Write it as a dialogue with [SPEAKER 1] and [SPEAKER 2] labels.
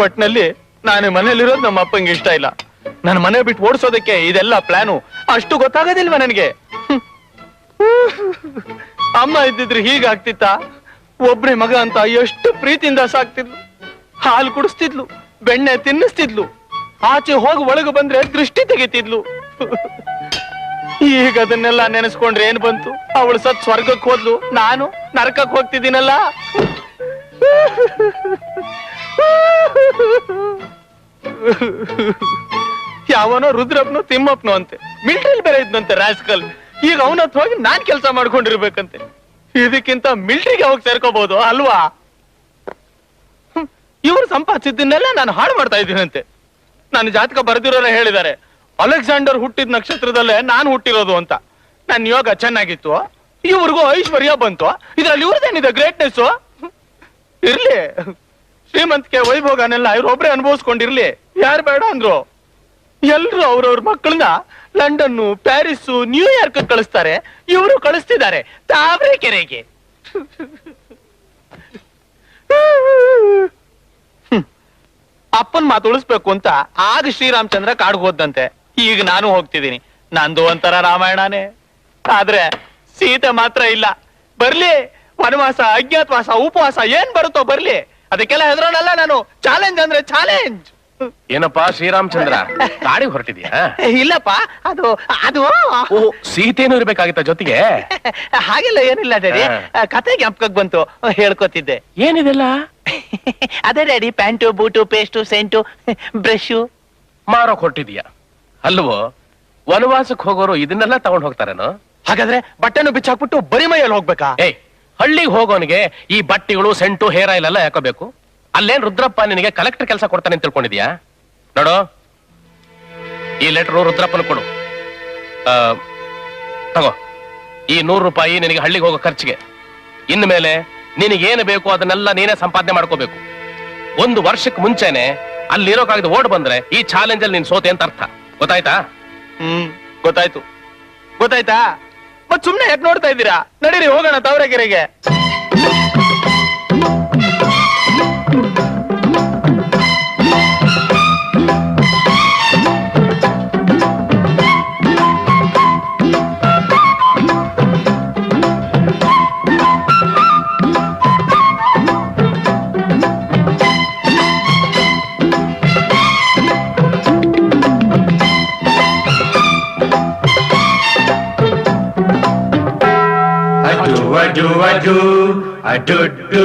[SPEAKER 1] ಒಟ್ನಲ್ಲಿ ನಾನು ಮನೇಲಿರೋದು ನಮ್ಮ ಅಪ್ಪಂಗೆ ಇಷ್ಟ ಇಲ್ಲ. ನನ್ನ ಮನೆ ಬಿಟ್ಟು ಓಡಿಸೋದಕ್ಕೆ ಇದೆಲ್ಲ ಪ್ಲಾನು. ಅಷ್ಟು ಗೊತ್ತಾಗೋದಿಲ್ವಾ ನನಗೆ? ಅಮ್ಮ ಇದ್ದಿದ್ರೆ ಹೀಗಾಗ್ತಿತ್ತ? ಒಬ್ನೇ ಮಗ ಅಂತ ಎಷ್ಟು ಪ್ರೀತಿಯಿಂದ ಸಾಕ್ತಿದ್ಲು, ಹಾಲು ಕುಡಿಸ್ತಿದ್ಲು, ಬೆಣ್ಣೆ ತಿನ್ನಿಸ್ತಿದ್ಲು, ಆಚೆ ಹೋಗಿ ಒಳಗೆ ಬಂದ್ರೆ ದೃಷ್ಟಿ ತೆಗಿತಿದ್ಲು. ಈಗ ಅದನ್ನೆಲ್ಲ ನೆನೆಸ್ಕೊಂಡ್ರೆ ಏನ್ ಬಂತು? ಅವಳು ಸತ್ ಸ್ವರ್ಗಕ್ಕೆ ಹೋದ್ಲು, ನಾನು ನರಕಕ್ಕೆ ಹೋಗ್ತಿದ್ದೀನಲ್ಲ. ಯಾವನೋ ರುದ್ರಪ್ಪನು ತಿಮ್ಮಪ್ಪನು ಅಂತೆ, ಮಿಲಿಟರಿ ಬೇರೆ ಇದ್ನಂತೆ ರಾಸ್ಕಲ್. ಈಗ ಅವನತ್ರ ಹೋಗಿ ನಾನ್ ಕೆಲಸ ಮಾಡ್ಕೊಂಡಿರ್ಬೇಕಂತೆ. ಇದಕ್ಕಿಂತ ಮಿಲಿಟರಿಗೆ ಹೋಗಿ ಸೇರ್ಕೋಬಹುದು ಅಲ್ವಾ? ಇವ್ರು ಸಂಪಾದಿಸಿದ್ದನ್ನೆಲ್ಲ ನಾನು ಹಾಳು ಮಾಡ್ತಾ ಇದ್ದೀನಂತೆ. ನನ್ನ ಜಾತಕ ಬರೆದಿರೋರೇ ಹೇಳಿದ್ದಾರೆ, ಅಲೆಕ್ಸಾಂಡರ್ ಹುಟ್ಟಿದ ನಕ್ಷತ್ರದಲ್ಲೇ ನಾನು ಹುಟ್ಟಿರೋದು ಅಂತ. ನನ್ನ ಯೋಗ ಚೆನ್ನಾಗಿತ್ತು, ಇವ್ರಿಗೂ ಐಶ್ವರ್ಯ ಬಂತು. ಇದ್ರಲ್ಲಿ ಇವ್ರದೇನಿದೆ ಗ್ರೇಟ್ನೆಸ್? ಇರ್ಲಿ, ಶ್ರೀಮಂತಿಕೆ ವೈಭೋಗನೆಲ್ಲ ಇವ್ರೊಬ್ರೆ ಅನುಭವಿಸ್ಕೊಂಡಿರ್ಲಿ, ಯಾರು ಬೇಡ ಅಂದ್ರು. ಎಲ್ರು ಅವ್ರವ್ರ ಮಕ್ಕಳನ್ನ ಲಂಡನ್ನು, ಪ್ಯಾರಿಸ್, ನ್ಯೂಯಾರ್ಕ್ ಕಳಿಸ್ತಾರೆ. ಇವರು ಕಳಿಸ್ತಿದ್ದಾರೆ ತಾವರೆಕೆರೆಗೆ. ಅಪ್ಪನ್ ಮಾತು ಉಳಿಸ್ಬೇಕು ಅಂತ ಆಗ ಶ್ರೀರಾಮಚಂದ್ರ ಕಾಡ್ಗೆ ಹೋದಂತೆ. ಈಗ ನಾನು ಹೋಗ್ತಿದ್ದೀನಿ. ನಂದು ಒಂಥರ ರಾಮಾಯಣನೇ. ಆದ್ರೆ ಸೀತೆ ಮಾತ್ರ ಇಲ್ಲ. ಬರ್ಲಿ, ವನವಾಸ, ಅಜ್ಞಾತವಾಸ, ಉಪವಾಸ ಏನ್ ಬರುತ್ತೋ ಬರ್ಲಿ, ಅದಕ್ಕೆಲ್ಲ ಹೆದರೋನಲ್ಲ ನಾನು. ಚಾಲೆಂಜ್ ಅಂದ್ರೆ ಚಾಲೆಂಜ್.
[SPEAKER 2] ಏನಪ್ಪಾ ಶ್ರೀರಾಮಚಂದ್ರ, ಗಾಡಿ ಹೊರಟಿದ್ಯಾ?
[SPEAKER 1] ಇಲ್ಲಪ್ಪ, ಅದು ಅದು
[SPEAKER 2] ಸೀತೇನು ಇರ್ಬೇಕಾಗಿತ್ತ ಜೊತೆಗೆ?
[SPEAKER 1] ಹಾಗೆಲ್ಲ ಏನಿಲ್ಲ ಡ್ಯಾಡಿ, ಕತೆ ಜ್ಞಾಪಕಕ್ಕೆ ಬಂತು, ಹೇಳ್ಕೊತಿದ್ದೆ.
[SPEAKER 2] ಏನಿದೆಲ್ಲ?
[SPEAKER 1] ಅದೇ daddy, pant, boot, paste, scent, brush.
[SPEAKER 2] ಮಾರೋಕ್ ಹೊರಟಿದ್ಯಾ ಅಲ್ವೋ? ವನವಾಸಕ್ಕೆ ಹೋಗೋರು ಇದನ್ನೆಲ್ಲ ತಗೊಂಡ್ ಹೋಗ್ತಾರೇನೋ?
[SPEAKER 1] ಹಾಗಾದ್ರೆ ಬಟ್ಟೆನು ಬಿಚ್ಚಾಕ್ಬಿಟ್ಟು ಬರಿ ಮೈಯಲ್ಲಿ ಹೋಗ್ಬೇಕಾ?
[SPEAKER 2] ಹಳ್ಳಿಗೆ ಹೋಗೋನಿಗೆ ಈ ಬಟ್ಟೆಗಳು, ಸೆಂಟು, ಹೇರ್ ಆಯಿಲ್ ಎಲ್ಲ ಯಾಕೋಬೇಕು? ಅಲ್ಲೇನ್ ರುದ್ರಪ್ಪ ನಿನಗೆ ಕಲೆಕ್ಟರ್ ಕೆಲಸ ಕೊಡ್ತಾನೆ ಅಂತ ತಿಳ್ಕೊಂಡಿದ್ಯಾ? ನೋಡು, ಈ ಲೆಟರ್ ರುದ್ರಪ್ಪನ ಕೊಡು. ತಗೋ, ಈ 100 ರೂಪಾಯಿ ನಿನಗೆ ಹಳ್ಳಿಗೆ ಹೋಗೋ ಖರ್ಚಿಗೆ. ಇನ್ಮೇಲೆ ನಿನಗೇನು ಬೇಕು ಅದನ್ನೆಲ್ಲ ನೀನೇ ಸಂಪಾದನೆ ಮಾಡ್ಕೋಬೇಕು. 1 ವರ್ಷಕ್ಕೆ ಮುಂಚೆನೆ ಅಲ್ಲಿರೋಕಾಗದೆ ಓಡ್ ಬಂದ್ರೆ ಈ ಚಾಲೆಂಜ್ ಅಲ್ಲಿ ನೀನ್ ಸೋತೆ ಅಂತ ಅರ್ಥ. ಗೊತ್ತಾಯ್ತಾ?
[SPEAKER 1] ಗೊತ್ತಾಯ್ತು. ಗೊತ್ತಾಯ್ತಾ? ಮತ್ ಸುಮ್ನೆ ಯಾಕೆ ನೋಡ್ತಾ ಇದ್ದೀರಾ? ನಡೀರಿ ಹೋಗೋಣ ತಾವರೆಕೆರೆಗೆ.
[SPEAKER 3] adu adu adu adu